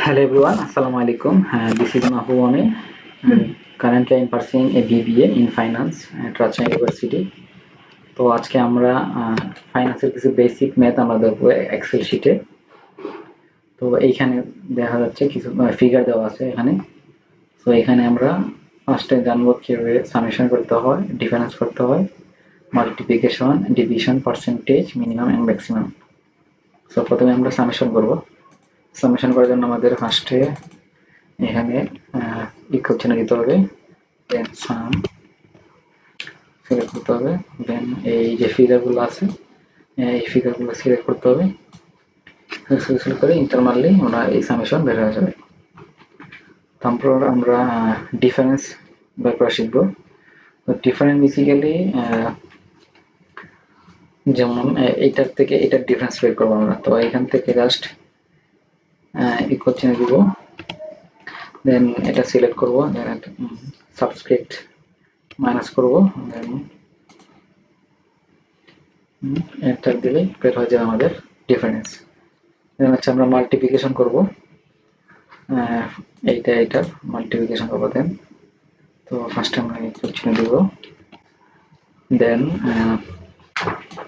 Hello everyone, Assalamu alaikum. This is Mahbubani. Currently I'm pursuing a BBA in Finance at Racha University. তো আজকে আমরা ফাইন্যান্সের কিছু basic math আমরা দেখবো এক্সেল শিটে। তো এইখানে দেখা যাচ্ছে কিছু ফিগার দেওয়া আছে এখানে। তো এখানে আমরা ফার্স্টে জানবো কিভাবে সামেশন করতে হয়, ডিফারেন্স করতে হয়, multiplication, division, percentage, minimum and maximum. তো প্রথমে আমরা সামেশন করব। সামেশন করার জন্য আমাদের ফার্স্টে এখানে ইকুয়াল চিহ্ন দিতে হবে, দেন সাম সিলেক্ট করতে হবে, দেন এই যে ফিগারগুলো আছে এই ফিগারগুলো সিলেক্ট করতে হবে, সিলেক্ট করে ইন্টার মারলেই আমরা এই সামেশন বের হয়ে যাবে। তারপর আমরা ডিফারেন্স বের করা শিখবো। তো ডিফারেন্স বেসিক্যালি যেমন এইটার থেকে এটার ডিফারেন্স বের করবো আমরা। তো এখান থেকে জাস্ট ইকুয়াল চিহ্ন দিব, দেন এটা সিলেক্ট করবো, দেন সাবস্ক্রিপ্ট মাইনাস করবো, দেন এন্টার দিলেই বের হয়ে যাবে আমাদের ডিফারেন্স। দেন হচ্ছে আমরা মাল্টিপ্লিকেশন করবো, এইটার মাল্টিপ্লিকেশন করবো। দেন তো ফার্স্ট আমরা ইকুয়াল চিহ্ন দিব, দেন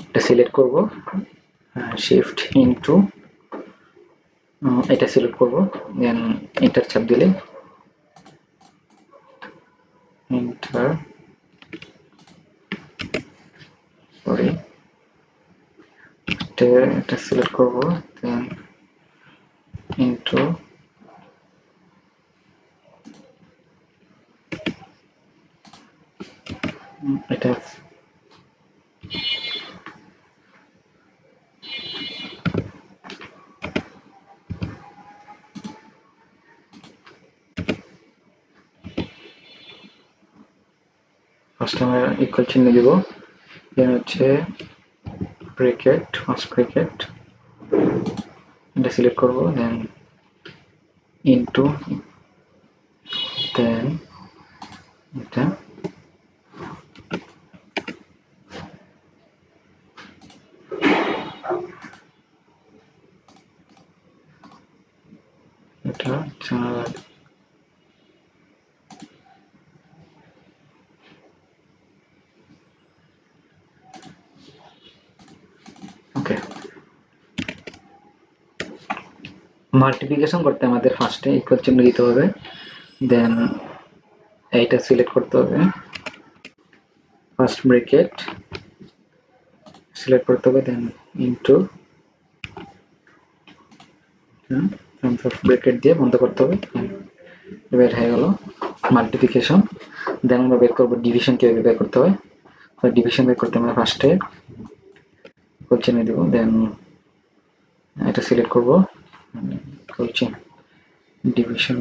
এটা সিলেক্ট করবো, শিফট ইনটু এটা সিলেক্ট করবো, দেন এন্টার চাপ দিলে এন্টার সরি এটা সিলেক্ট করবো, দেন ইনটু এটা ফার্স্ট আমরা ইকুয়াল চিহ্ন দিব, দেন হচ্ছে ব্র্যাকেট, ফার্স্ট ব্র্যাকেট এটা সিলেক্ট করবো, দেন ইনটু, দেন এটা এটা ওকে। মাল্টিপ্লিকেশন করতে আমাদের ফার্স্টে ইকুয়াল চিহ্ন দিতে হবে, দেন এইটা সিলেক্ট করতে হবে, ফার্স্ট ব্র্যাকেট সিলেক্ট করতে হবে, দেন ইনটু ব্র্যাকেট দিয়ে বন্ধ করতে হবে, বের হয়ে গেল মাল্টিপ্লিকেশন। দেন আমরা বের করবো ডিভিশন, কিভাবে বের করতে হয়। তো ডিভিশন বের করতে আমরা ফার্স্টে ইকুয়াল চিহ্ন দিব, দেন এটা সিলেক্ট করবো, ইকুয়াল চিহ্ন ডিভিশন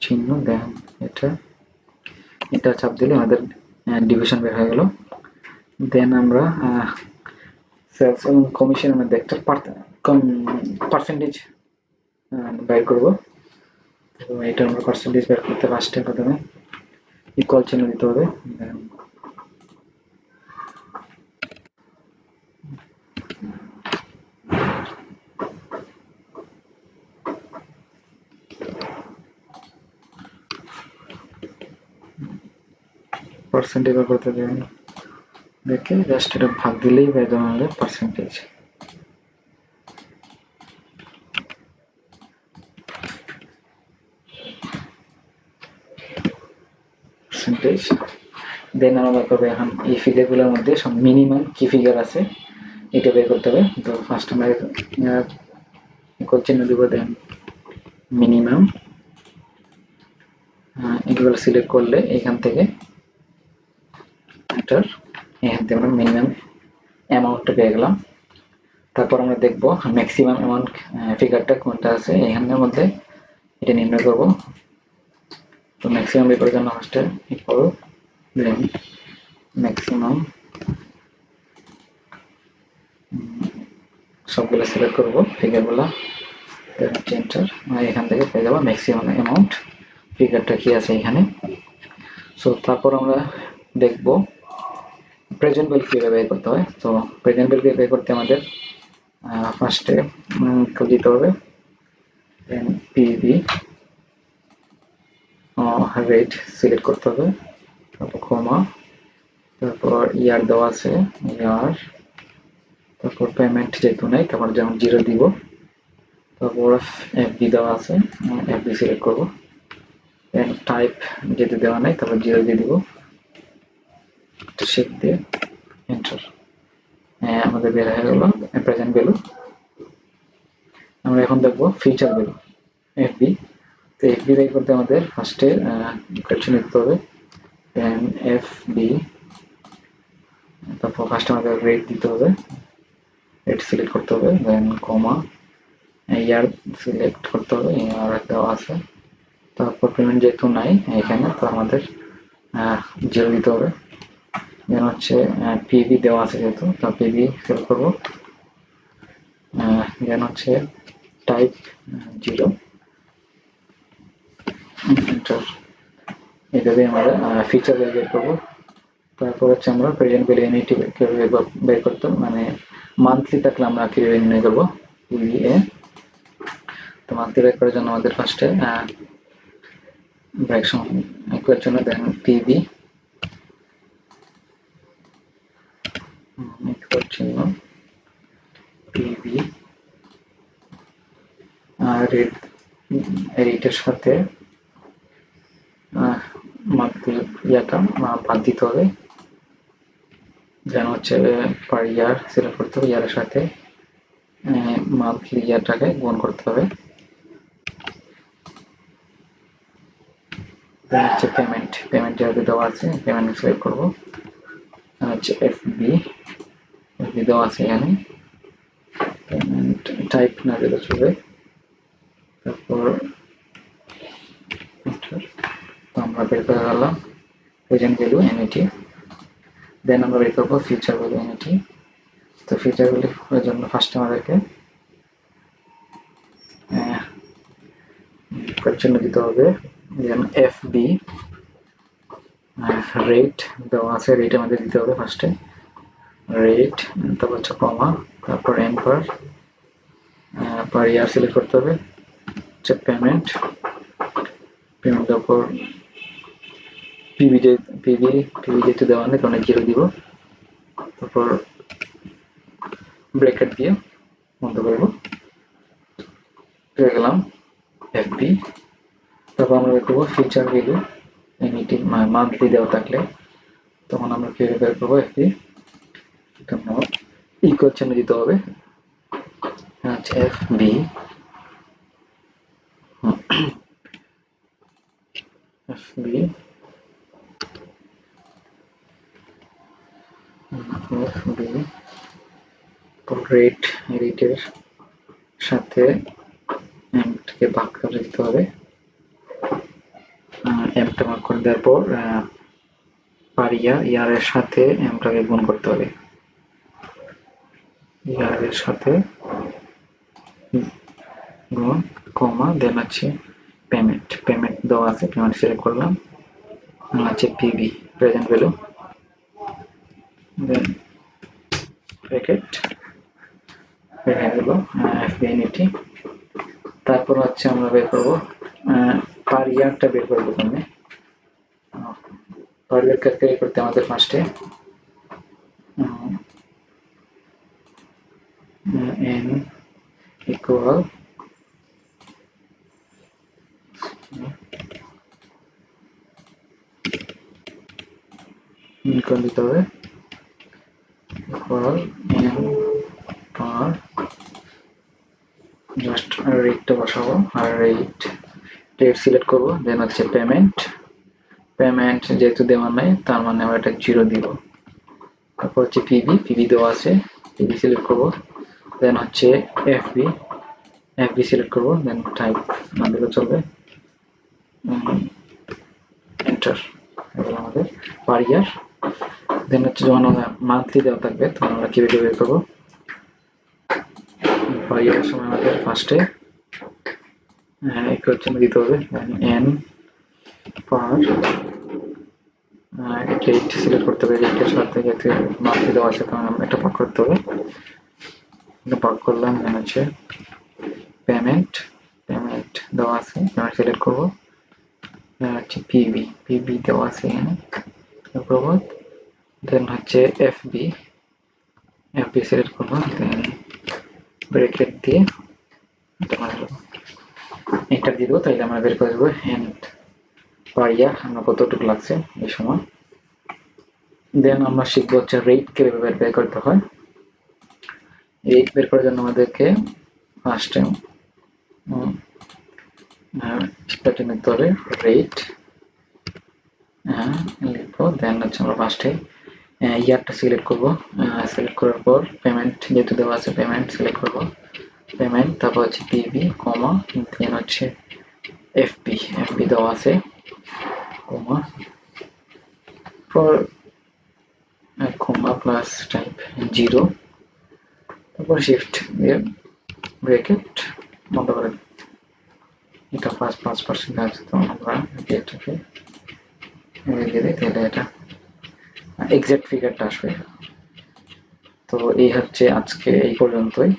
চিহ্ন, দেন এটা চাপ দিলে আমাদের ডিভিশন বের হয়ে গেল। দেন আমরা সেলস এবং কমিশনের মধ্যে একটা পার্সেন্টেজ বের করব। তো এটা আমরা পার্সেন্টেজ বের করতে ফার্স্টে প্রথমে ইকুয়াল চিহ্ন দিতে হবে, পার্সেন্টেজ বের করতে দেবেন, দেখে জাস্ট এটা ভাগ দিলেই বের হবে আমাদের পার্সেন্টেজ। দেন আমরা করবো এখন এই ফিগারগুলোর মধ্যে সব মিনিমাম কি ফিগার আছে এটা বের করতে হবে। তো ফার্স্ট আমরা ইকুয়াল চিহ্ন দিব, দেন মিনিমাম এগুলো সিলেক্ট করলে এখান থেকে আমরা মিনিমাম অ্যামাউন্টটা পেয়ে গেলাম। তারপর আমরা দেখবো ম্যাক্সিমাম অ্যামাউন্ট ফিগারটা কোনটা আছে এখানের মধ্যে, এটা নির্ণয় করব। তো ম্যাক্সিমাম বের করার জন্য ফার্স্টে ইকুয়াল, দেন ম্যাক্সিমাম সবগুলো সিলেক্ট করব ফিগারগুলো, এন্টার, এখান থেকে পেয়ে যাবো ম্যাক্সিমাম অ্যামাউন্ট ফিগারটা কি আছে এখানে। সো তারপর আমরা দেখব প্রেজেন্ট ভ্যালু কিভাবে বের করতে হয়। তো প্রেজেন্ট ভ্যালু বের করতে আমাদের ফার্স্টে দিতে হবে দেন পিভি রেট সিলেক্ট করতে হবে, তারপর কমা, তারপর ইয়ার দেওয়া আছে ইয়ার, তারপর পেমেন্ট যেহেতু নেই তারপর যেমন 0 দিব, তারপর এফবি দেওয়া আছে এফবি সিলেক্ট করবো, দেন টাইপ যেহেতু দেওয়া নেই তারপর 0 দিয়ে দিব, শিফট দিয়ে এন্টার। আমাদের বের হয়ে গেল প্রেজেন্ট ভ্যালু। আমরা এখন দেখবো ফিউচার ভ্যালু এফবি। তো এফবি বের করতে আমাদের ফার্স্টে কোয়েশ্চেন দিতে হবে, দেন এফবি, তারপর ফার্স্টে আমাদের রেট দিতে হবে, রেট সিলেক্ট করতে হবে, দেন কমা, ইয়ার সিলেক্ট করতে হবে, ইয়ার দেওয়া আছে, তারপর পেমেন্ট যেহেতু নাই এখানে তো আমাদের 0 দিতে হবে, দেন হচ্ছে পিভি দেওয়া আছে যেহেতু তো পিভি সিলেক্ট করবো, দেন হচ্ছে টাইপ 0 এন্টার। এইভাবে আমরা ফিচার বের করবো। তারপর হচ্ছে আমরা প্রেজেন্ট ভ্যালু ইউনিটি বের করতে, মানে মান্থলি থাকলে আমরা কিভাবে নির্ণয় করবো, পিভিএ। তো মান্থলি বের করার জন্য আমাদের ফার্স্টে ব্রেক ইকুয়াল জন্য দেন পিভি ইকুয়াল চিহ্ন পিভি রেট, রেটের সাথে মান্থলি ইয়াটা বাদ দিতে হবে, যেন হচ্ছে পার ইয়ার সিলেক্ট করতে হবে, ইয়ারের সাথে মান্থলি ইয়ারটাকে গুণ করতে হবে, দেন হচ্ছে পেমেন্ট, পেমেন্ট যেহেতু দেওয়া আছে পেমেন্ট সিলেক্ট করবো, হচ্ছে এফবি, এফবি দেওয়া আছে এখানে, পেমেন্ট টাইপ না দিলে চলবে, তারপর তো আমরা বের করে গেলাম প্রেজেন্ট ভ্যালু এনইটি, দেন আমরা বের করবো ফিউচার ভ্যালু এনইটি। তো ফিউচার ভ্যালুর জন্য ফার্স্টে আমাদেরকে কোয়েশ্চেন দিতে হবে, দেন এফবি রেট দেওয়া আছে, রেট আমাদের দিতে হবে ফার্স্টে, রেট, তারপর হচ্ছে কমা, তারপর এন পার ইয়ার সিলেক্ট করতে হবে, হচ্ছে পেমেন্ট, পেমেন্টের উপর পিভি যেহেতু দেওয়া নেই তখন 0 দিব, তারপর ব্রেকেট দিয়ে বন্ধ করবো, পেয়ে গেলাম এফবি। তারপর আমরা বের করবো ফিউচার ভ্যালু এনইটি, মান্থলি দেওয়া থাকলে তখন আমরা কিভাবে বের করবো এফবি, ইকুয়াল চিহ্ন দিতে হবে, হচ্ছে এফবি এফবি এফবি রেট, রেটের সাথে এমটাকে ভাগ করে দিতে হবে, এমটা ভাগ করে দেওয়ার পর পার ইয়ার, ইয়ারের সাথে এমটাকে গুণ করতে হবে, ইয়ারের সাথে গুণ কমা, দেন হচ্ছে পেমেন্ট, পেমেন্ট দেওয়া আছে পেমেন্ট সিলেক্ট করলাম, হচ্ছে পিভি প্রেজেন্ট ভ্যালু, দেন ব্র্যাকেট হয়ে গেল এফবিএনইটি। তারপর হচ্ছে আমরা বের করবো পার ইয়ারটা বের করবো প্রথমে, পার ইয়ার ক্যালকুলেট করতে আমাদের ফার্স্টে এন ইকুয়াল ইকুয়াল দিতে হবে, ইকুয়াল এন পার, জাস্ট রেটটা বসাবো আর রেট সিলেক্ট করবো, দেন হচ্ছে পেমেন্ট, পেমেন্ট যেহেতু দেওয়া নাই তার মানে আমরা এটা 0 দিব, তারপর হচ্ছে পিভি, পিভি দেওয়া আছে পিভি সিলেক্ট করবো, দেন হচ্ছে এফবি, এফবি সিলেক্ট করবো, দেন টাইপ না দিলে চলবে, এন্টার এগুলো আমাদের পার ইয়ার। দেন হচ্ছে যখন আমরা মান্থলি দেওয়া থাকবে তখন আমরা কিভাবে বের করবো, পার ইয়ারের সময় আমাদের ফার্স্টে ইকুয়াল চিহ্ন দিতে হবে, এন পার রেট সিলেক্ট করতে হবে, রেটের সাথে যাতে মান্থলি দেওয়া আছে তখন আমরা একটা ভাগ করতে হবে, এটা ভাগ করলাম, দেন হচ্ছে পেমেন্ট, পেমেন্ট দেওয়া আছে, পেমেন্ট সিলেক্ট করবো। হচ্ছে পিবি, পিবি দেওয়া আছে এখানে করবো। দেন হচ্ছে এফবি, এফবি সিলেক্ট করবো। দেন ব্রেকেট দিয়ে এন্টার দিয়ে দেবো, তাইলে আমরা বের করে দেবো হ্যান্ড পার ইয়ার আমরা কতটুকু লাগছে এই সময়। দেন আমরা শিখবো হচ্ছে রেট কিভাবে বের করতে হয়। রেট বের করার জন্য আমাদেরকে ফার্স্ট টাইম স্প্রেডে নিতে হবে রেট, লিখবো। দেন হচ্ছে আমরা ফার্স্টে ইয়ারটা সিলেক্ট করবো। সিলেক্ট করার পর পেমেন্ট যেহেতু দেওয়া আছে পেমেন্ট সিলেক্ট করবো, পেমেন্ট, তারপর হচ্ছে পিবি কমা, দেন হচ্ছে এফপি, এফপি দেওয়া আছে কমা, পর কমা প্লাস টাইপ 0, তারপর শিফট দিয়ে ব্রেকেট বন্ধ করে দিই। এটা 5% আছে, তো আমরা এটাকে দিয়ে দিই, তাহলে এটা এক্সাক্ট ফিগারটা আসবে। তো এই হচ্ছে আজকে এই পর্যন্তই।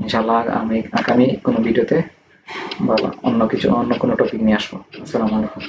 ইনশাআল্লাহ আমি আগামী কোনো ভিডিওতে বা অন্য কোনো টপিক নিয়ে আসবো। আসসালামু আলাইকুম।